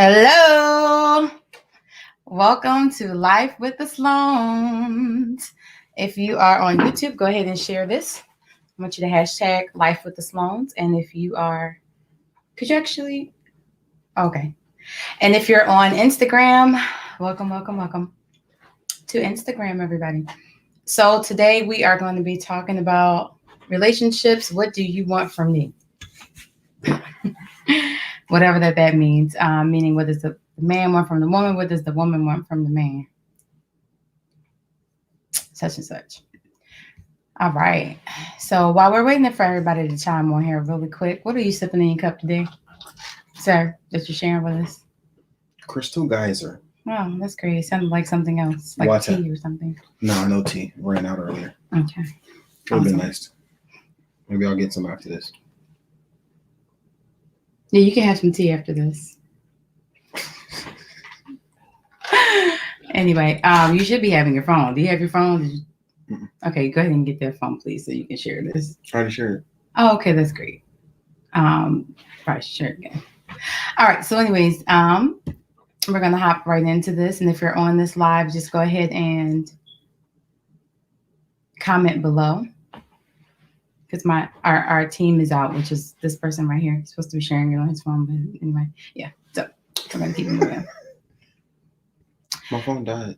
Hello. Welcome to Life with the Sloans. If you are on YouTube, go ahead and share this. I want you to hashtag Life with the Sloans. And if you are, could you actually? Okay. And if you're on Instagram, welcome to Instagram, everybody. So today we are going to be talking about relationships. What do you want from me? Whatever that means. Meaning, what does the man want from the woman? What does the woman want from the man? Such and such. All right. So while we're waiting for everybody to chime on here really quick, what are you sipping in your cup today, sir, that you're sharing with us? Crystal Geyser. Oh, that's great. It sounded like something else, like Water. tea or something. No tea. Ran out earlier. Okay. It would have been nice. Maybe I'll get some after this. Yeah, you can have some tea after this. Anyway, you should be having your phone. Do you have your phone? Okay, go ahead and get that phone, please, so you can share this. I already shared it. Oh, okay, that's great. Probably share it again. All right, so anyways, we're gonna hop right into this, and if you're on this live, just go ahead and comment below, because our team is out, which is this person right here. He's supposed to be sharing it on his phone, but anyway, yeah. So we're gonna keep it moving. My phone died.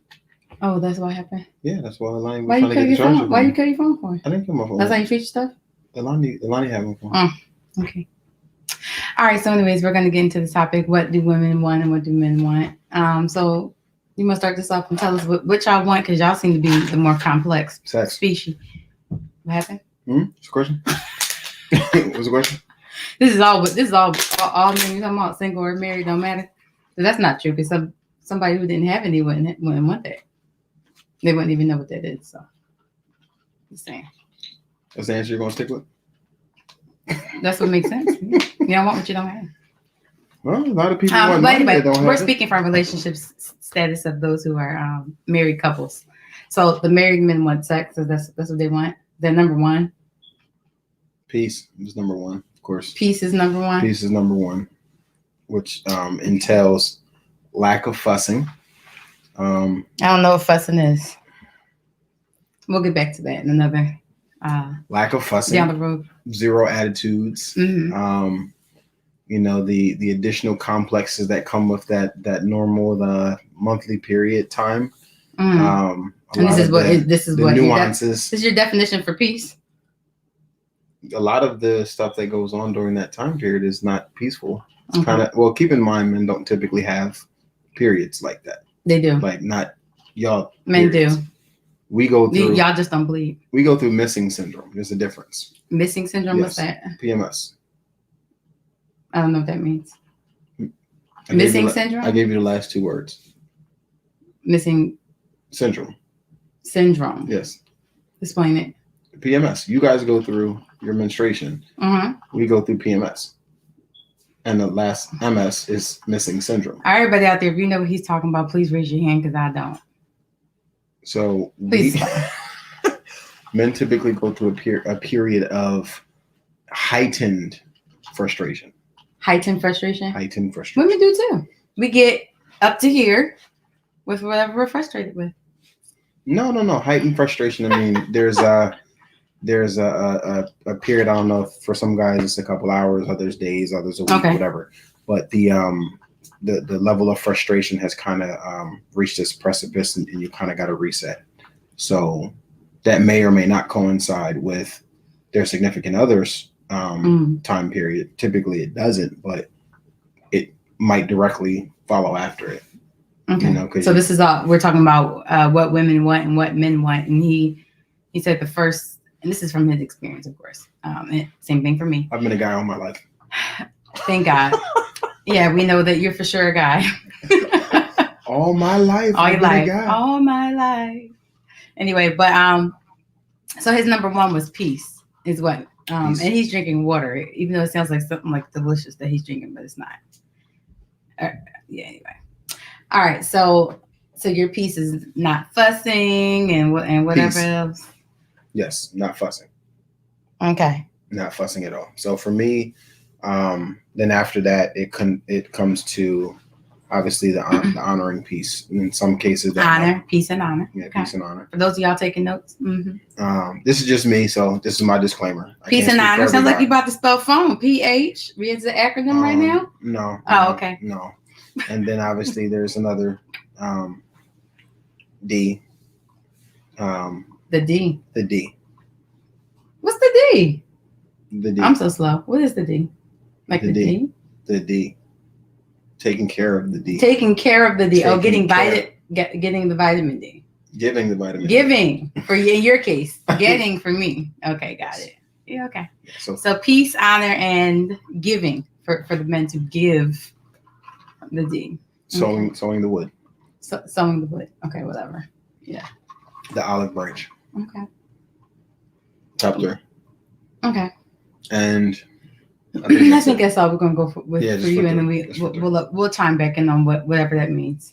Oh, that's what happened. Yeah, that's why Alani was Why trying you to cut get your the charger. phone? Why you cut your phone for? I didn't cut my phone. That's how you treat your stuff. Alani had my phone. Okay. All right. So, anyways, we're gonna get into the topic. What do women want and what do men want? So you must start this off and tell us what y'all want, because y'all seem to be the more complex species. What happened? What's the question? What's the question? This is all men talking about, single or married, don't matter. So that's not true, because somebody who didn't have any wouldn't want that. They wouldn't even know what that is. So, just saying. That's the answer you're gonna stick with? That's what makes sense. You don't want what you don't have. Well, a lot of people want but anyway, don't we're have speaking from relationships status of those who are married couples. So the married men want sex, so that's what they want. They're number one. Peace is number one, of course. Peace is number one. Peace is number one, which entails lack of fussing. I don't know what fussing is. We'll get back to that in another. Lack of fussing. Down the road. Zero attitudes. Mm-hmm. The additional complexes that come with that normal monthly period time. Mm-hmm. And this is what nuances. This is your definition for peace. A lot of the stuff that goes on during that time period is not peaceful. It's kind of, keep in mind, men don't typically have periods like that. They do. Like, not y'all. Men periods. do. We go through. Y'all just don't bleed. We go through missing syndrome. There's a difference. Missing syndrome. Yes. What's that? PMS. I don't know what that means. Missing syndrome. I gave you the last two words. Missing syndrome. Syndrome. Yes. Explain it. PMS. You guys go through your menstruation. Mm-hmm. We go through PMS. And the last MS is missing syndrome. All right, everybody out there, if you know what he's talking about, please raise your hand, because I don't. So please. Men typically go through a period of heightened frustration. Heightened frustration? Heightened frustration. Women do too. We get up to here with whatever we're frustrated with. No. Heightened frustration. I mean, there's a period. I don't know if for some guys it's a couple hours, others days, others a week, whatever. But the level of frustration has kind of reached this precipice, and you kind of got to reset. So that may or may not coincide with their significant other's time period. Typically it doesn't, but it might directly follow after it. Okay. So this is all we're talking about, what women want and what men want. And he said the first, and this is from his experience, of course. Same thing for me. I've been a guy all my life. Thank God. Yeah, we know that you're for sure a guy. All my life. All your life. All my life. Anyway, but so his number one was peace, is what. And he's drinking water, even though it sounds like something like delicious that he's drinking, but it's not. Yeah, anyway. All right, so your piece is not fussing and whatever else. Yes, not fussing. Okay. Not fussing at all. So for me, then after that, it comes to obviously the honoring piece. And in some cases, honor, peace, and honor. Yeah, Okay. peace and honor. For those of y'all taking notes. This is just me, so this is my disclaimer. Peace and honor sounds like you about to spell phone. PH. Reads the acronym right now. No. Oh, okay. No. And then obviously there's another D. The D. The D. What's the D? The D. I'm so slow. What is the D? Like the D? The D. Taking care of the D. Taking care of the D. Oh, getting Getting the vitamin D. Giving the vitamin Giving for you in your case. Getting for me. Okay, got it. Yeah, okay. So peace, honor, and giving for the men to give the D. Sowing the wood. Sowing the wood. Okay, whatever. Yeah. The olive branch. Okay. Top 3. Okay. And I think that's all we're gonna go for you, and then we'll chime back in on whatever that means.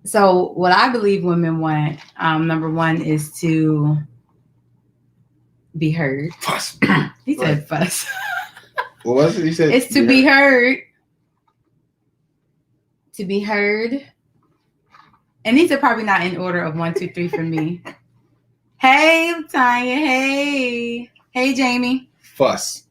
So what I believe women want, number one, is to be heard. Fuss. He said fuss. What was it? He said it's to be heard. To be heard. And these are probably not in order of 1, 2, 3 for me. Hey, Tanya. Hey, Jamie. Fuss.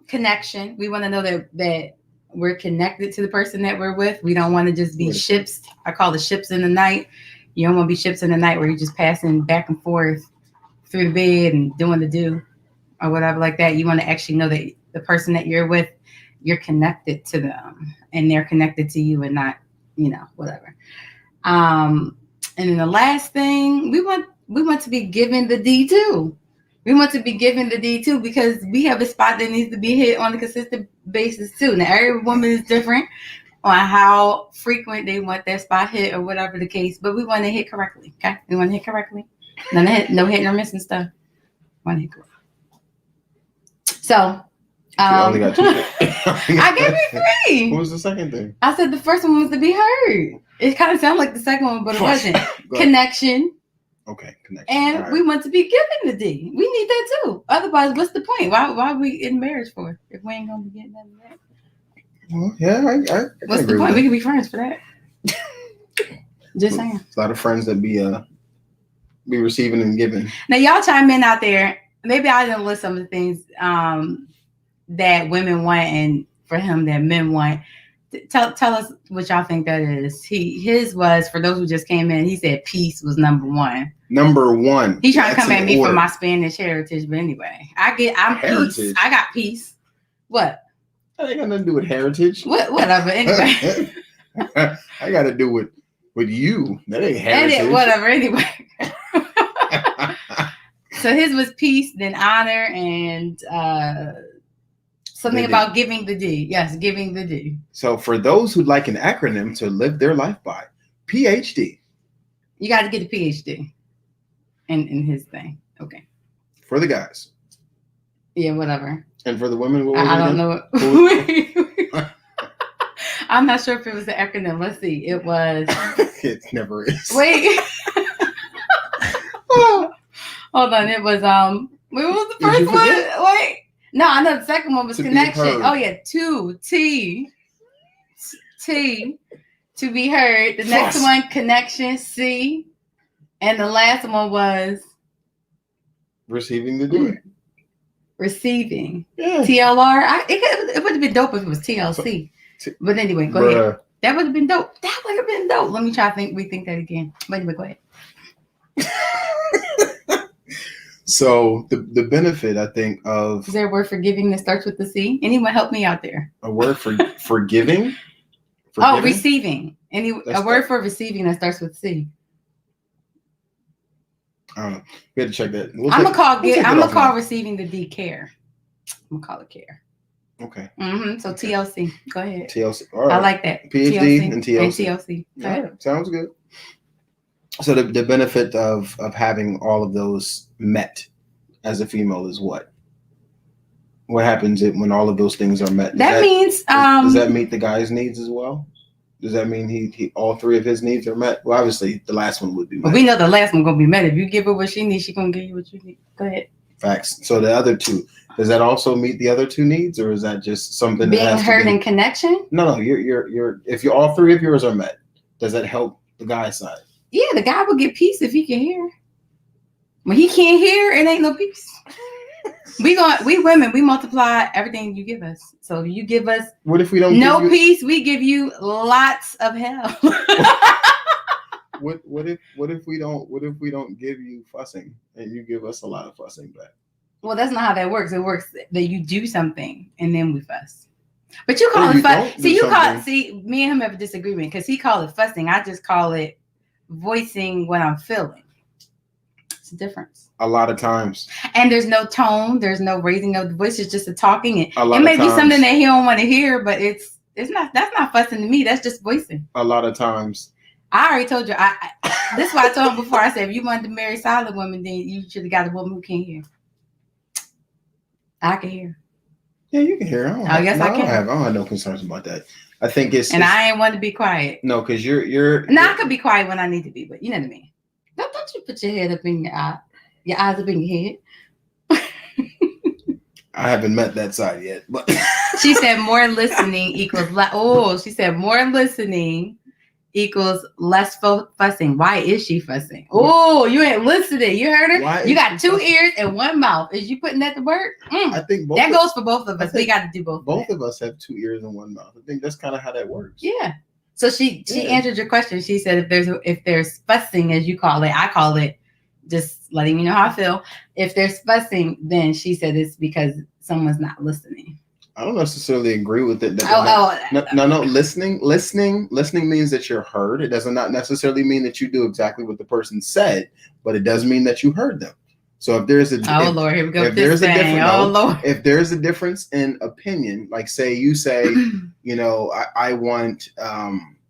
Connection. We want to know that we're connected to the person that we're with. We don't want to just be ships. I call it ships in the night. You don't want to be ships in the night where you're just passing back and forth through the bed and doing the do or whatever like that. You want to actually know that the person that you're with, you're connected to them and they're connected to you and not, whatever. And then the last thing, we want to be given the D too. We want to be given the D too because we have a spot that needs to be hit on a consistent basis too. Now every woman is different on how frequent they want that spot hit or whatever the case, but we want to hit correctly. Okay, we want to hit correctly. No hitting or missing stuff. Want to hit correctly. So. I only got 2. I gave you 3. What was the second thing? I said the first one was to be heard. It kind of sounded like the second one, but it wasn't. Connection. Okay, connection. And we want to be given the D. We need that too. Otherwise, what's the point? Why are we in marriage for if we ain't gonna be getting none of that? Well, yeah, I what's the point? We can be friends for that. Just saying. There's a lot of friends that be receiving and giving. Now, y'all chime in out there. Maybe I didn't list some of the things that women want and for him that men want. Tell us what y'all think that is. His was, for those who just came in, he said peace was number 1. Number 1. He's trying to come at me for my Spanish heritage, but anyway, I'm heritage. Peace. I got peace. What? That ain't got nothing to do with heritage. Whatever. Anyway, I got to do with you. That ain't heritage. Whatever. Anyway. So his was peace, then honor, and something about giving the D. Yes, giving the D. So for those who'd like an acronym to live their life by, PhD. You got to get a PhD in his thing. Okay. For the guys. Yeah, whatever. And for the women, what was I don't know. I'm not sure if it was the acronym. Let's see. It was. It never is. Wait. Hold on. It was what was the first one? Wait. No, I know the second one was connection. Oh yeah, 2 T to be heard. The next one, connection, C, and the last one was receiving the D. Receiving. Yeah. TLR. It would have been dope if it was TLC. But anyway, go ahead. That would have been dope. Let me try to rethink that again. But anyway, go ahead. So the benefit, I think, of... Is there a word for giving that starts with the C? Anyone help me out there? A word for giving? Oh, receiving. A word for receiving that starts with C. I don't know. We had to check that. I'm gonna call receiving the D care. I'm gonna call it care. Okay. So TLC. Go ahead. TLC. All right. I like that. PhD and TLC. And TLC. Yeah, sounds good. So the benefit of having all of those met as a female is what? What happens when all of those things are met? Does that meet the guy's needs as well? Does that mean he all 3 of his needs are met? Well, obviously the last one would be met. But we know the last one gonna be met. If you give her what she needs, she gonna give you what you need. Go ahead. Facts. So the other 2, Does that also meet the other two needs, or is that just something that Being has heard to be... in connection? No. You're. If all three of yours are met, does that help the guy's side? Yeah, the guy will get peace if he can hear. When he can't hear, it ain't no peace. We women, we multiply everything you give us. So if you give us what if we don't peace, we give you lots of hell. What if we don't give you fussing and you give us a lot of fussing back? Well, that's not how that works. It works that you do something and then we fuss. But you call it fuss. See, me and him have a disagreement because he call it fussing. I just call it voicing what I'm feeling. It's a difference. A lot of times. And there's no tone. There's no raising of the voice. It's just a talking. It may be something that he don't want to hear, but it's not. That's not fussing to me. That's just voicing. A lot of times. I already told you. This is why I told him before. I said, if you wanted to marry silent women, then you should have got a woman who can't hear. I can hear. Yeah, you can hear. I can. I don't have no concerns about that. I think I ain't want to be quiet. No, because you're. I could be quiet when I need to be, but you know what I mean. Don't you put your head up in your eye. Your eyes up in your head. I haven't met that side yet, but she said more listening equals she said more listening equals less fussing. Why is she fussing? Oh, you ain't listening. You heard her? You got two ears and one mouth. Is you putting that to work? I think that goes for both of us. We got to do both. Both of us have 2 ears and 1 mouth. I think that's kind of how that works. Yeah. So she answered your question. She said if there's fussing, as you call it, I call it just letting you know how I feel. If there's fussing, then she said it's because someone's not listening. I don't necessarily agree with it. No. Listening means that you're heard. It does not necessarily mean that you do exactly what the person said, but it does mean that you heard them. So if there's Lord, here we go. If there's a difference, if there's a difference in opinion, like you say, I want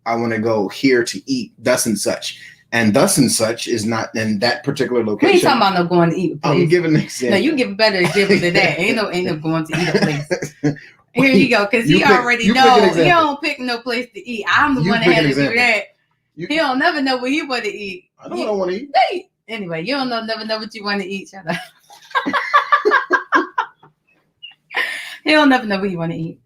to go here to eat thus and such. And thus and such is not in that particular location. We ain't talking about no going to eat. I'm giving an example. No, you give a better example than that. Ain't no going to eat a place. Here you go, because he already knows. He don't pick no place to eat. I'm the one that had to do that. He don't never know what he want to eat. I know what I want to eat. Anyway, you don't never know what you want to eat. Shut up. He don't never know what you want to eat.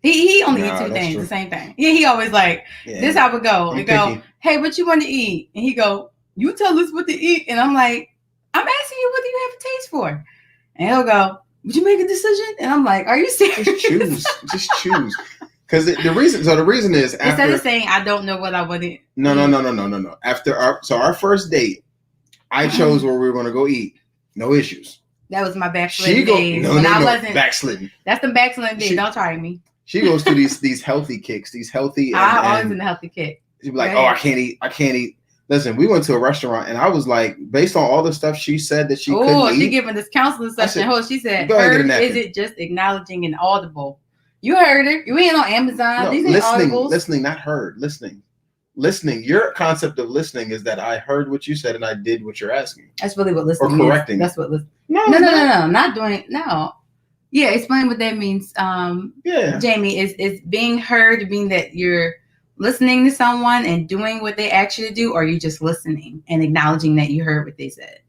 He only eat 2 things, the same thing. Yeah, he always like, this how it go. He go, hey, what you want to eat? And he go, you tell us what to eat. And I'm like, I'm asking you, what do you have a taste for? And he'll go, would you make a decision? And I'm like, are you serious? Just choose. Because the reason is after, instead of saying I don't know what I want to eat. No. After our first date, I chose where we were going to go eat. No issues. That was my backsliding days. I wasn't backsliding. That's the backsliding days. Don't try me. She goes through these healthy kicks, these healthy. I'm always in the healthy kick. She'd be like, "Oh, I can't eat." Listen, we went to a restaurant, and I was like, based on all the stuff she said that she couldn't eat. Oh, she giving this counseling session. She said, "Heard is it just acknowledging and audible?" You heard her. You ain't on Amazon. No, these ain't audibles. Listening, not heard. Listening. Your concept of listening is that I heard what you said and I did what you're asking. That's really what listening or correcting. That's what listening. No, not doing. No. Yeah, explain what that means. Jamie, is being heard mean that you're listening to someone and doing what they ask you to do, or are you just listening and acknowledging that you heard what they said?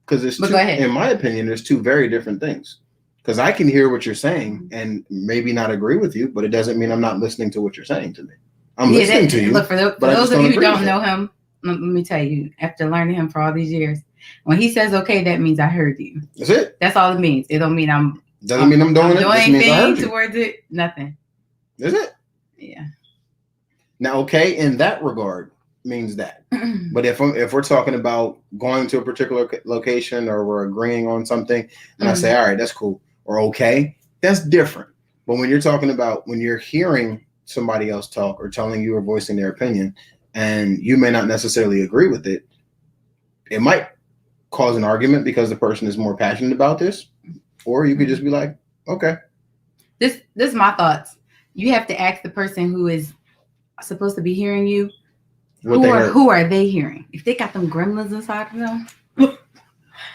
Because in my opinion, there's 2 very different things. Because I can hear what you're saying and maybe not agree with you, but it doesn't mean I'm not listening to what you're saying to me. I'm listening to you. Look, for those of you who don't know him, let me tell you, after learning him for all these years, when he says okay, that means I heard you. That's it. That's all it means. It don't mean I'm doing anything towards it. Nothing. Is it? Yeah. Now, okay, in that regard means that. But if we're talking about going to a particular location or we're agreeing on something and I say, all right, that's cool, or okay, that's different. But when you're talking about when you're hearing somebody else talk or telling you or voicing their opinion and you may not necessarily agree with it, it might cause an argument because the person is more passionate about this, or you could just be like, okay. This is my thoughts. You have to ask the person who is supposed to be hearing you, who are they hearing? If they got them gremlins inside of them,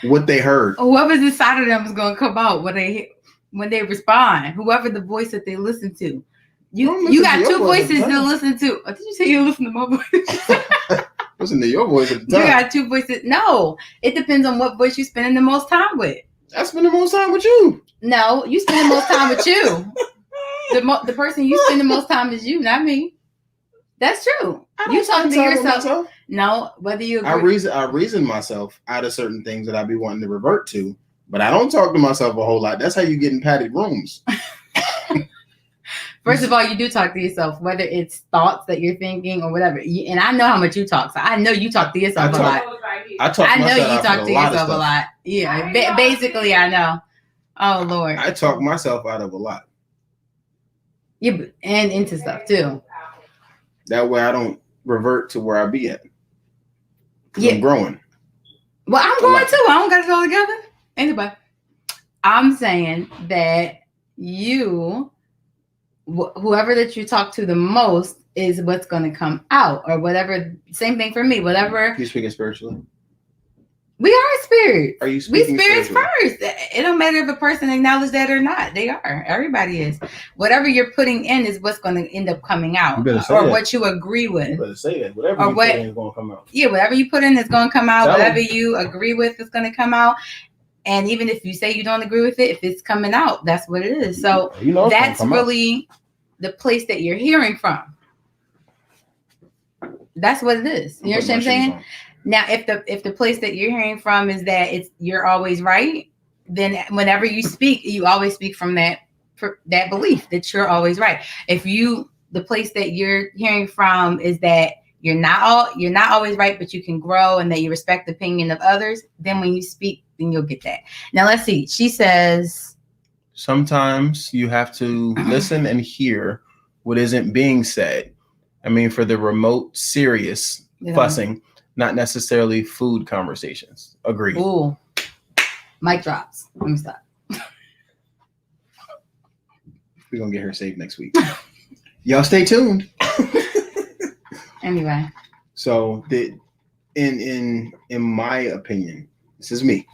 what they heard. Whoever's inside of them is going to come out when they respond. Whoever the voice that they listen to. You got 2 voices to listen to. Did you say you listen to my voice? Listen to your voice at the time. You got 2 voices. No, it depends on what voice you're spending the most time with. I spend the most time with you. No, you spend the most time with you. The person you spend the most time is you, not me. That's true. You talk to yourself. No, whether you agree. I reason myself out of certain things that I be wanting to revert to, but I don't talk to myself a whole lot. That's how you get in padded rooms. First of all, you do talk to yourself, whether it's thoughts that you're thinking or whatever. And I know how much you talk, so I know you talk to yourself a lot. I know you talk to yourself a lot. Yeah, basically, I know. Oh Lord, I talk myself out of a lot. Yeah, and into stuff too. That way, I don't revert to where I be at. Yeah, I'm growing. Well, I'm growing too. I don't got it all together. Anyway, I'm saying that you. Whoever that you talk to the most is what's going to come out, or whatever. Same thing for me. Whatever. You speaking spiritually? We are spirits. Are you speaking? We spirits first. It don't matter if a person acknowledges that or not. They are. Everybody is. Whatever you're putting in is what's going to end up coming out, or what you agree with. You better say that. Whatever you put in is going to come out. Yeah, whatever you put in is going to come out. Whatever you agree with is going to come out. And even if you say you don't agree with it, if it's coming out, that's what it is. So that's really the place that you're hearing from. That's what it is. You know what I'm saying? Now, if the place that you're hearing from is that you're always right, then whenever you speak, you always speak from that belief that you're always right. If the place that you're hearing from is that you're not always right, but you can grow and that you respect the opinion of others, then when you speak, then you'll get that. Now let's see. She says sometimes you have to listen and hear what isn't being said. I mean, for the remote, serious fussing, not necessarily food conversations. Agreed. Ooh, mic drops. Let me stop. We're gonna get her saved next week. Y'all stay tuned. Anyway, so in my opinion, this is me.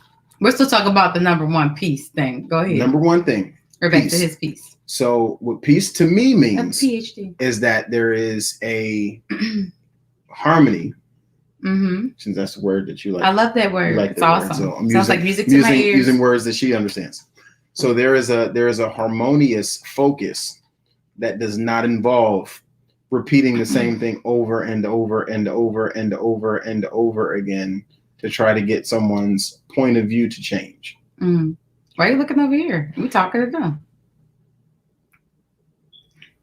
We're still talking about the number one piece thing. Go ahead. Number one thing. Or back to his piece. So what peace to me means PhD. is that there is a harmony. Mm-hmm. Since that's the word that you like. I love that word. Like it's awesome. So I'm Sounds like music to my ears. Using words that she understands. So there is a harmonious focus that does not involve repeating the same thing over and over and over and over and over again to try to get someone's point of view to change. Mm. Why are you looking over here? We talking to them.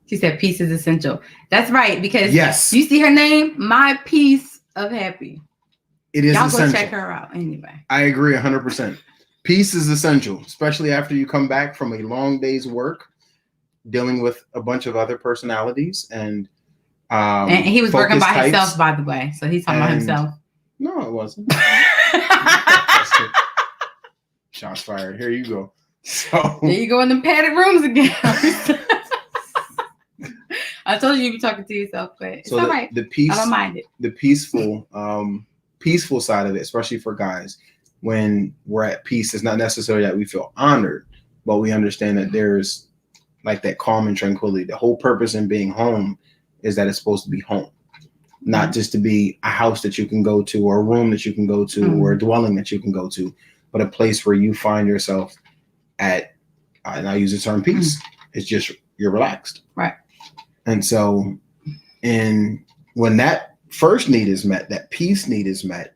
She said peace is essential. That's right, because yes, you see her name, My Piece of Happy. It is Y'all essential. Go check her out anyway. I agree 100%. Peace is essential, especially after you come back from a long day's work, dealing with a bunch of other personalities and he was working by himself, by the way. So he's talking about himself. No, it wasn't. Shots fired. Here you go. So there you go in the padded rooms again. I told you you'd be talking to yourself, but it's all right. The peace, I don't mind it. The peaceful side of it, especially for guys, when we're at peace, it's not necessarily that we feel honored, but we understand that there's like that calm and tranquility. The whole purpose in being home is that it's supposed to be home, not just to be a house that you can go to or a room that you can go to or a dwelling that you can go to, but a place where you find yourself at, and I use the term peace, it's just you're relaxed. Right. And so when that first need is met, that peace need is met,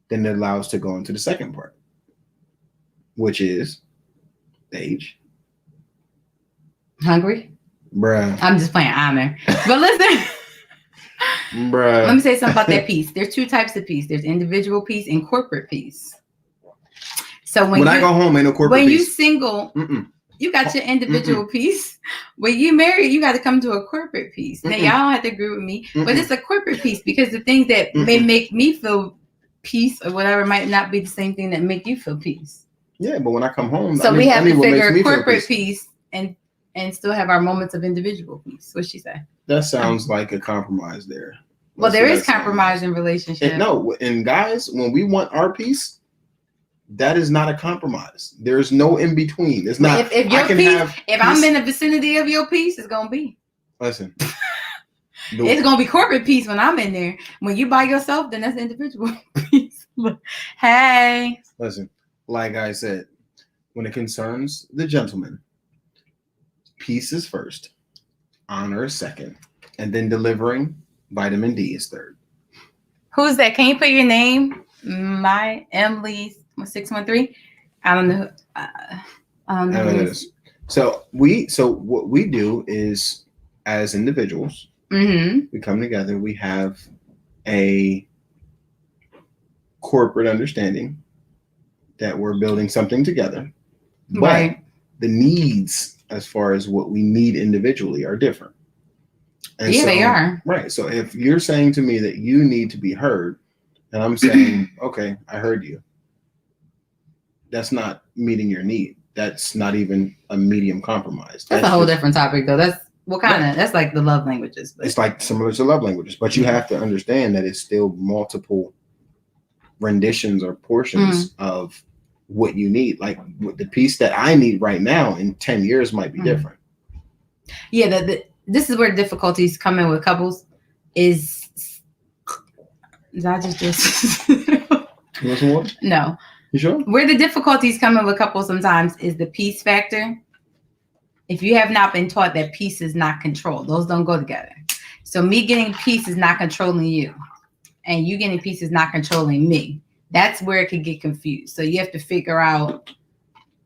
then it allows to go into the second part, which is the age. Hungry? Bruh. I'm just playing honor. But listen. Bruh. Let me say something about that peace. There's two types of peace. There's individual peace and corporate peace. So when I go home, ain't no corporate peace. When you single, you got your individual peace. When you married, you got to come to a corporate peace. Now, y'all don't have to agree with me, but it's a corporate peace because the things that may make me feel peace or whatever might not be the same thing that make you feel peace. Yeah, but when I come home, so we have to figure corporate peace and still have our moments of individual peace. What'd she say? That sounds like a compromise there. Well, there is compromise in relationships. No, and guys, when we want our peace, that is not a compromise. There's no in between. It's not. If your peace, if I'm in the vicinity of your peace, it's gonna be. Listen, it's gonna be corporate peace when I'm in there. When you by yourself, then that's individual peace. Hey. Listen, like I said, when it concerns the gentleman, peace is first, honor is second, and then delivering vitamin D is third. Who's that? Can you put your name? My Emily 613. I don't know. I don't know. Who it is. So what we do is, as individuals, we come together. We have a corporate understanding that we're building something together, but right. the needs, as far as what we need individually, are different. And yeah, they are. Right. So if you're saying to me that you need to be heard, and I'm saying, okay, I heard you, that's not meeting your need. That's not even a medium compromise. That's a whole different topic, though. That's what kind of, that's like the love languages. But it's like similar to love languages, but you have to understand that it's still multiple renditions or portions of what you need. Like the piece that I need right now in 10 years might be different. Yeah, this is where difficulties come in with couples. Is I just You want some water? No. You sure? Where the difficulties come in with couples sometimes is the peace factor. If you have not been taught that peace is not control, those don't go together. So me getting peace is not controlling you, and you getting peace is not controlling me. That's where it could get confused. So you have to figure out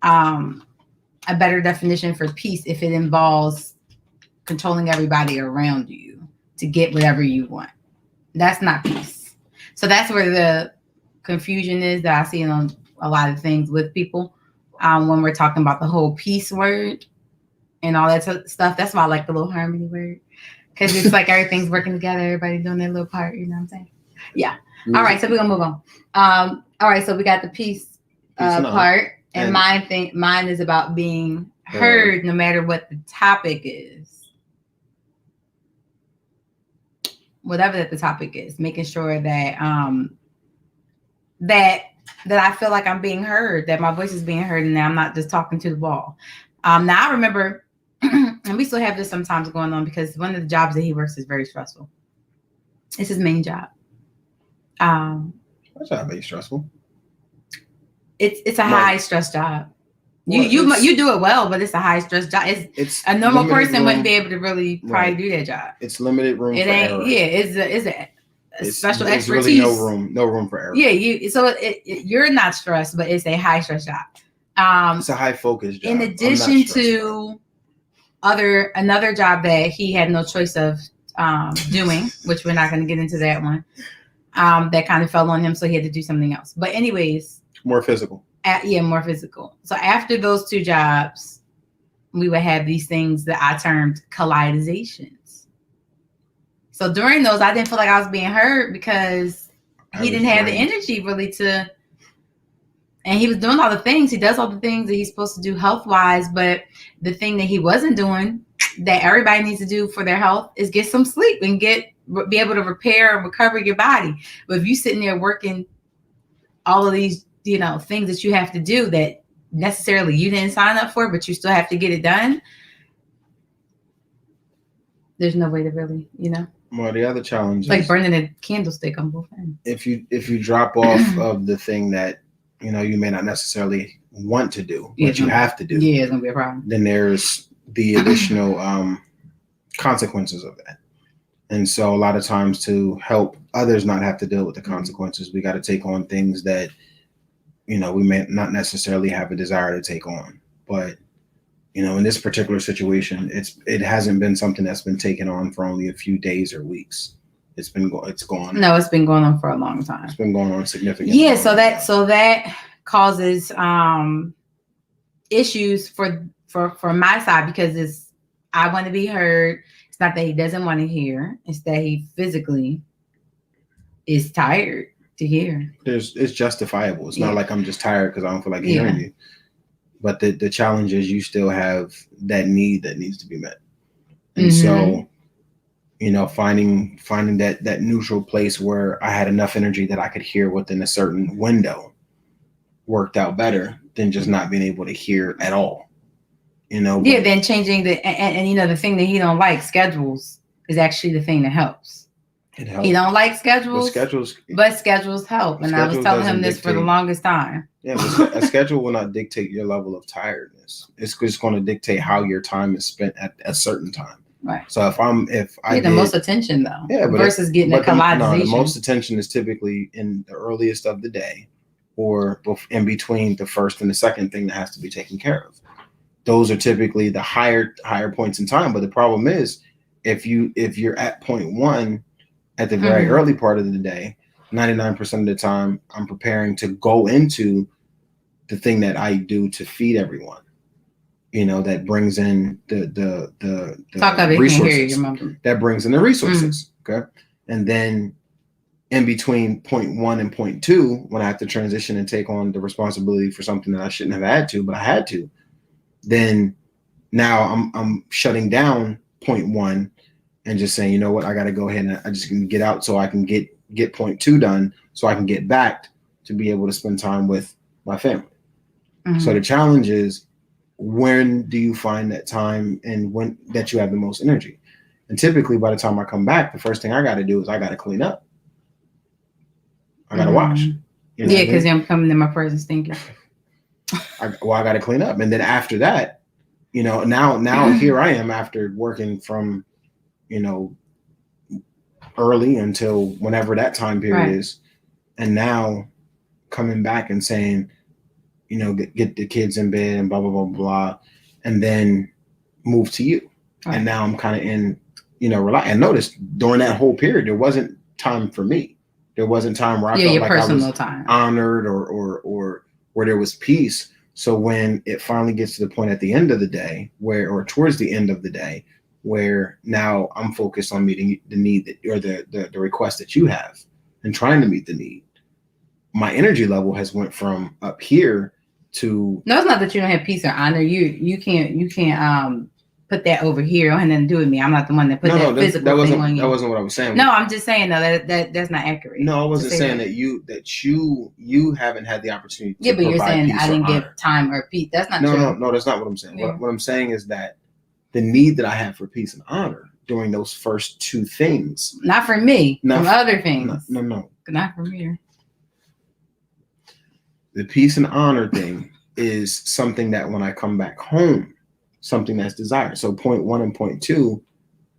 a better definition for peace if it involves controlling everybody around you to get whatever you want. That's not peace. So that's where the confusion is that I see on a lot of things with people when we're talking about the whole peace word and all that stuff. That's why I like the little harmony word, because it's like everything's working together, everybody doing their little part. You know what I'm saying? Yeah. All right, so we're gonna move on. All right, so we got the peace part, and mine is about being heard no matter what the topic is. Whatever that the topic is, making sure that that I feel like I'm being heard, that my voice is being heard, and that I'm not just talking to the wall. Now I remember, and we still have this sometimes going on, because one of the jobs that he works is very stressful. It's his main job. That's not very stressful. It's a high stress job. You do it well, but it's a high stress job. It's a normal person wouldn't be able to really probably do that job. It's limited room. It ain't. Error. Yeah, it's a special expertise. Really no room for error. Yeah, you're not stressed, but it's a high stress job. It's a high focus job. In addition to another job that he had no choice of doing, which we're not going to get into that one. That kind of fell on him, so he had to do something else. But anyways, more physical. More physical. So after those two jobs, we would have these things that I termed collidizations. So during those, I didn't feel like I was being heard, because he didn't have the energy really to, and he was doing all the things. He does all the things that he's supposed to do health-wise, but the thing that he wasn't doing that everybody needs to do for their health is get some sleep and be able to repair and recover your body. But if you sitting there working all of these, things that you have to do that necessarily you didn't sign up for, but you still have to get it done, there's no way to really, Well, the other challenge is like burning a candlestick on both ends. If you drop off of the thing that you may not necessarily want to do, but you have to do, it's gonna be a problem. Then there's the additional consequences of that. And so a lot of times, to help others not have to deal with the consequences, we got to take on things that we may not necessarily have a desire to take on. But in this particular situation, it hasn't been something that's been taken on for only a few days or weeks. It's gone. No, it's been going on for a long time. It's been going on significantly. Yeah, so that causes issues for my side, because I want to be heard. It's not that he doesn't want to hear. It's that he physically is tired to hear. It's justifiable. It's not like I'm just tired because I don't feel like hearing you. But the challenge is you still have that need that needs to be met. And so, finding that neutral place where I had enough energy that I could hear within a certain window worked out better than just not being able to hear at all. Then changing the thing that he don't like, schedules, is actually the thing that helps. It helps. He don't like schedules, but schedules help. And I was telling him this for the longest time. Yeah, but a schedule will not dictate your level of tiredness. It's just going to dictate how your time is spent at a certain time. Right. So if I get the most attention though, versus getting a collidization. The most attention is typically in the earliest of the day, or in between the first and the second thing that has to be taken care of. Those are typically the higher points in time. But the problem is, if you're at point one at the very early part of the day, 99% of the time I'm preparing to go into the thing that I do to feed everyone. That brings in the resources. That brings in the resources. Okay. And then in between point one and point two, when I have to transition and take on the responsibility for something that I shouldn't have had to, but I had to, then now I'm shutting down point one and just saying, you know what, I got to go ahead and I just can get out so I can get point two done so I can get back to be able to spend time with my family. So the challenge is, when do you find that time and when that you have the most energy? And typically by the time I come back, the first thing I got to do is I got to clean up. I got to wash. Yeah, because I'm coming in my presence thinking. I got to clean up. And then after that, now here I am after working from, early until whenever that time period is. And now coming back and saying, get the kids in bed and blah, blah, blah, blah, and then move to you. Right. And now I'm kind of in, relax. And notice during that whole period, there wasn't time for me. There wasn't time where I felt like I was honored or where there was peace. So when it finally gets to the point at the end of the day or towards the end of the day, where now I'm focused on meeting the need or the request that you have and trying to meet the need, my energy level has went from up here to. No, it's not that you don't have peace or honor. You can't put that over here. And then do with me. I'm not the one that put physical thing on you. That wasn't what I was saying. No, I'm just saying though that's not accurate. No, I wasn't saying that you haven't had the opportunity. Yeah, but you're saying I didn't give time or peace. That's not true. No, that's not what I'm saying. Yeah. What I'm saying is that the need that I have for peace and honor during those first two things. Not for me. From other things. No. Not from here. The peace and honor thing is something that when I come back home, something that's desired. So point one and point two,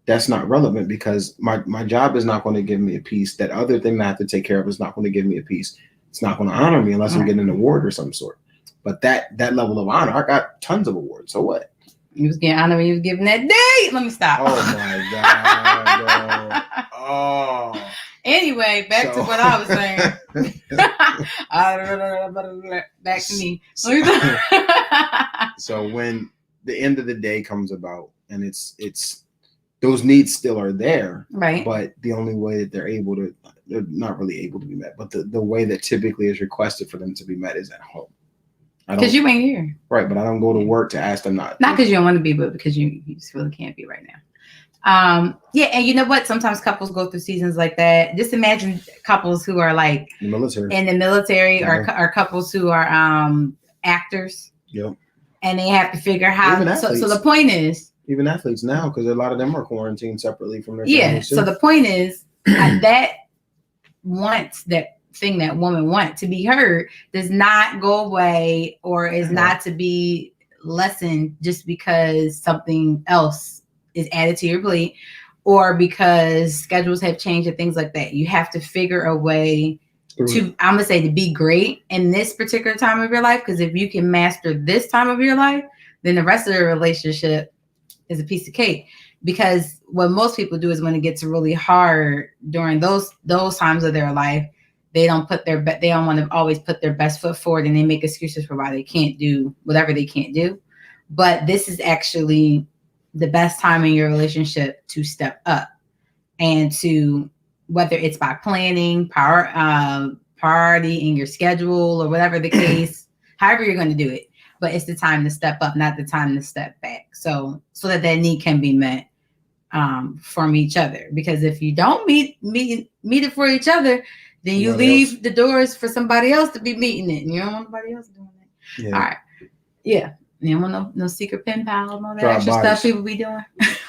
that's not relevant because my job is not going to give me a peace. That other thing that I have to take care of is not going to give me a peace. It's not going to honor me unless I'm getting an award or some sort. But that level of honor, I got tons of awards. So what? You was getting honor when you was giving that date. Let me stop. Oh my God. Oh. Anyway, back to what I was saying. Back to me. So when the end of the day comes about and it's those needs still are there, right? But the only way that they're not really able to be met, but the way that typically is requested for them to be met is at home. Because you ain't here. Right, but I don't go to work to ask them not. Not because you don't want to be, but because you just really can't be right now. Yeah, and you know what? Sometimes couples go through seasons like that. Just imagine couples who are like in the military or couples who are actors. Yep. And they have to figure out how. So the point is, even athletes now, because a lot of them are quarantined separately from their families. So the point is that thing that woman wants to be heard does not go away or is not to be lessened just because something else is added to your plate or because schedules have changed and things like that. You have to figure a way to, I'm gonna say, to be great in this particular time of your life, because if you can master this time of your life, then the rest of the relationship is a piece of cake. Because what most people do is when it gets really hard during those times of their life, they don't want to always put their best foot forward, and they make excuses for why they can't do whatever they can't do. But this is actually the best time in your relationship to step up and to, whether it's by planning, priority in your schedule or whatever the case, however you're going to do it. But it's the time to step up, not the time to step back. So that need can be met from each other. Because if you don't meet it for each other, then you leave the doors for somebody else to be meeting it. And you don't want nobody else doing that. Yeah. All right. Yeah. You don't want no secret pen pal and all that extra stuff people be doing.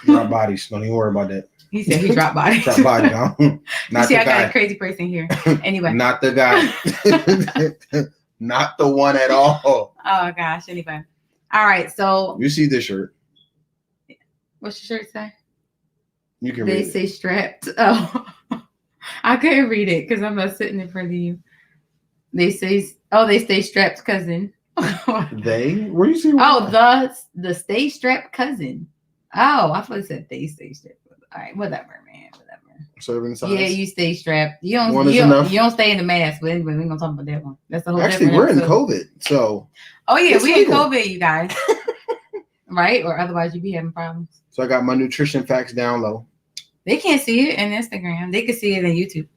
Drop bodies. Don't even worry about that. He said he dropped bodies. Drop bodies. No. Not you see, I got a crazy person here. Anyway. Not the guy. Not the one at all. Oh gosh. Anyway. All right. So You see this shirt. what's your shirt say? You can They read it. say strapped. Oh, I couldn't read it because I'm not sitting in front of you. They say, they stay strapped cousin. They? Where do you see? Oh, the stay strapped cousin. Oh, I thought it said they stay strapped. All right, whatever, man, whatever. Serving size. Yeah, you stay strapped. You don't. One is You enough. don't stay in the mask. But anyway, we're gonna talk about that one. That's the whole. Actually, we're in episode. COVID, so. Oh yeah, it's we legal. in COVID, you guys. Right, or otherwise you'd be having problems. So I got my nutrition facts down low. They can't see it in Instagram. They can see it in YouTube.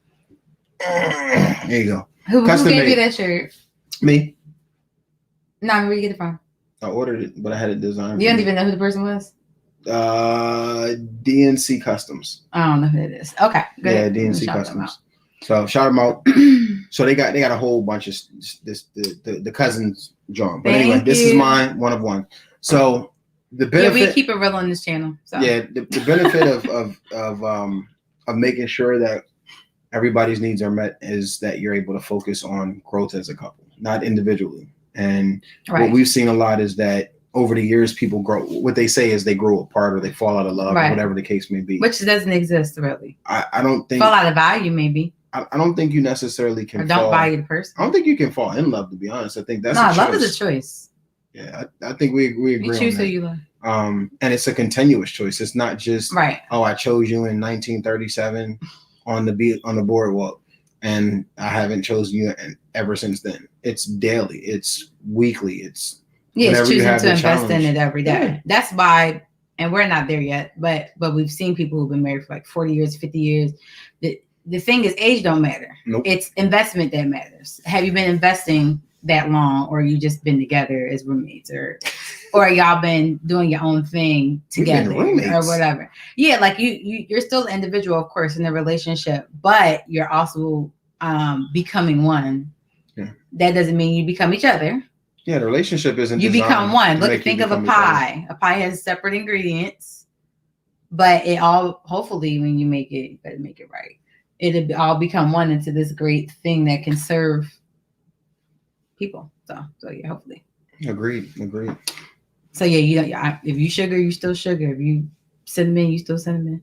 There you go. Who Custom gave you made. that shirt? Me. No, where you get it from? I ordered it, but I had it designed. You don't even know who the person was? DNC Customs. I don't know who it is. Okay. Go Yeah, ahead. DNC Shout them Customs. So shout them out. So they got a whole bunch of the cousins drawing. But anyway, Thank this is you. mine, one of one. So the Yeah, benefit. we keep it real on this channel. So. Yeah, the benefit of making sure that everybody's needs are met is that you're able to focus on growth as a couple, not individually. And Right. what we've seen a lot is that over the years, people grow. What they say is they grow apart or they fall out of love, Right. or whatever the case may be. Which doesn't exist really. I don't think. Fall out of value, maybe. I don't think you necessarily can. Or don't fall, value the person. I don't think you can fall in love. To be honest, I think that's No, a choice. love is a choice. Yeah, I think we agree. You on choose that. who you love. And it's a continuous choice. It's not just Right. oh, I chose you in 1937 on the boardwalk, and I haven't chosen you ever since then. It's daily. It's weekly. It's Yeah, it's whenever you choosing have to the invest in challenge. it every day. Yeah. That's why, and we're not there yet, but we've seen people who've been married for like 40 years, 50 years. The thing is, age don't matter. Nope. It's investment that matters. Have you been investing that long, or you just been together as roommates, or y'all been doing your own thing We've been together, roommates. or whatever? Yeah, like you're still an individual, of course, in the relationship, but you're also becoming one. Yeah. That doesn't mean you become each other. Yeah, the relationship isn't. You designed become one. to Look, make you think of a become each other. pie. A pie has separate ingredients, but it all, hopefully, when you make it, you better make it right. It'll all become one into this great thing that can serve people. So yeah, hopefully. Agreed. So yeah, if you sugar, you still sugar. If you cinnamon, you still cinnamon.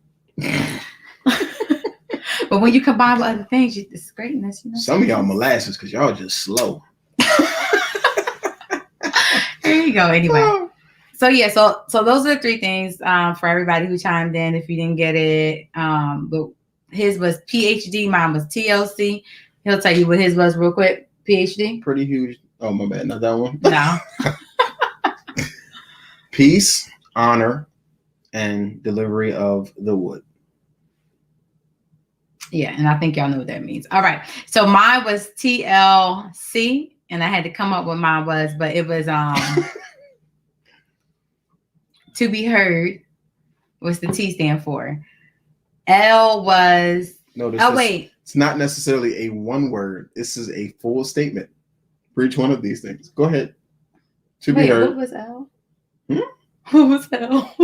But when you combine with other things, it's greatness. You know. Some of y'all molasses because y'all just slow. There you go. Anyway. So yeah, so those are the three things for everybody who chimed in. If you didn't get it, but his was PhD, mine was TLC. He'll tell you what his was real quick. PhD. Pretty huge. Oh my bad, not that one. No. Peace, honor, and delivery of the wood. Yeah, and I think y'all know what that means. All right. So mine was TLC, and I had to come up with mine was, but it was to be heard. What's the T stand for? L was wait. It's not necessarily a one word. This is a full statement for each one of these things. Go ahead. To be heard. What was L? What was L?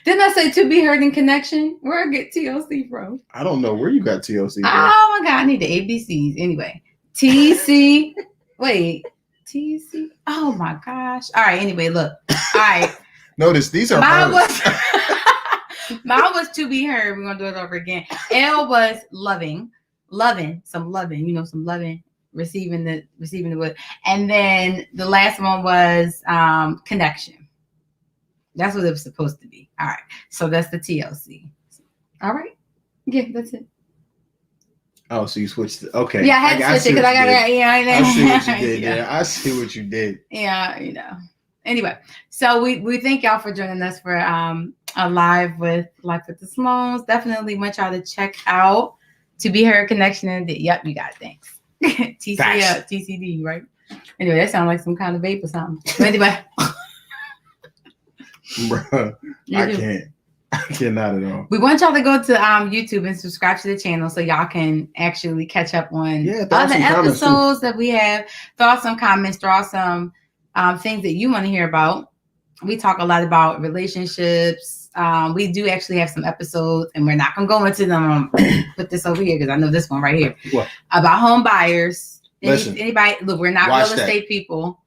Didn't I say to be heard in connection? Where I get TLC from? I don't know where you got TLC from. Oh my God, I need the ABCs. Anyway, TC. Wait, TC. Oh my gosh. All right. Anyway, look. All right. Notice these are Mine verbs. mine was to be heard. We're gonna do it over again. L was loving, some loving, receiving the wood, and then the last one was connection. That's what it was supposed to be. All right. So that's the TLC. All right. Yeah, that's it. Oh, so you switched it. Okay. Yeah, I had to switch it because I got it. Yeah, I see what you did. Yeah. Yeah, I see what you did. Yeah, Anyway, so we thank y'all for joining us for a live with Life with the Sloans. Definitely want y'all to check out To Be Heard Connection. And yep, you got it. Thanks. TCD, right? Anyway, that sounds like some kind of vape or something. But anyway. Bruh, I cannot at all. We want y'all to go to YouTube and subscribe to the channel so y'all can actually catch up on other episodes that we have. Throw out some comments, throw out some things that you want to hear about. We talk a lot about relationships. We do actually have some episodes, and we're not going to go into them. Put this over here because I know this one right here. What? About home buyers. Listen, anybody, look, we're not watch real that. estate people.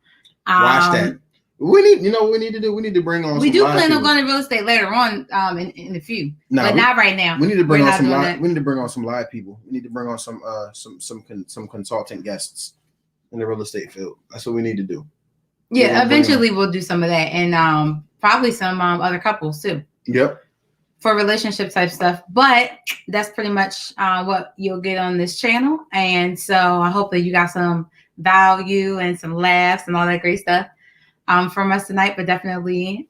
Watch that. We need, you know, what we need to do. We need to bring on. We some do live plan on people. going to real estate later on, in a few, Nah, but not right now. We need to bring We're on not some doing live. that. We need to bring on some live people. We need to bring on some consultant guests in the real estate field. That's what we need to do. Yeah, eventually we'll do some of that, and probably some other couples too. Yep. For relationship type stuff, but that's pretty much what you'll get on this channel. And so I hope that you got some value and some laughs and all that great stuff from us tonight. But definitely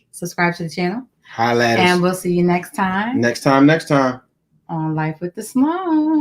subscribe to the channel. Highlight us. And we'll see you next time. Next time. On Life with the Sloan.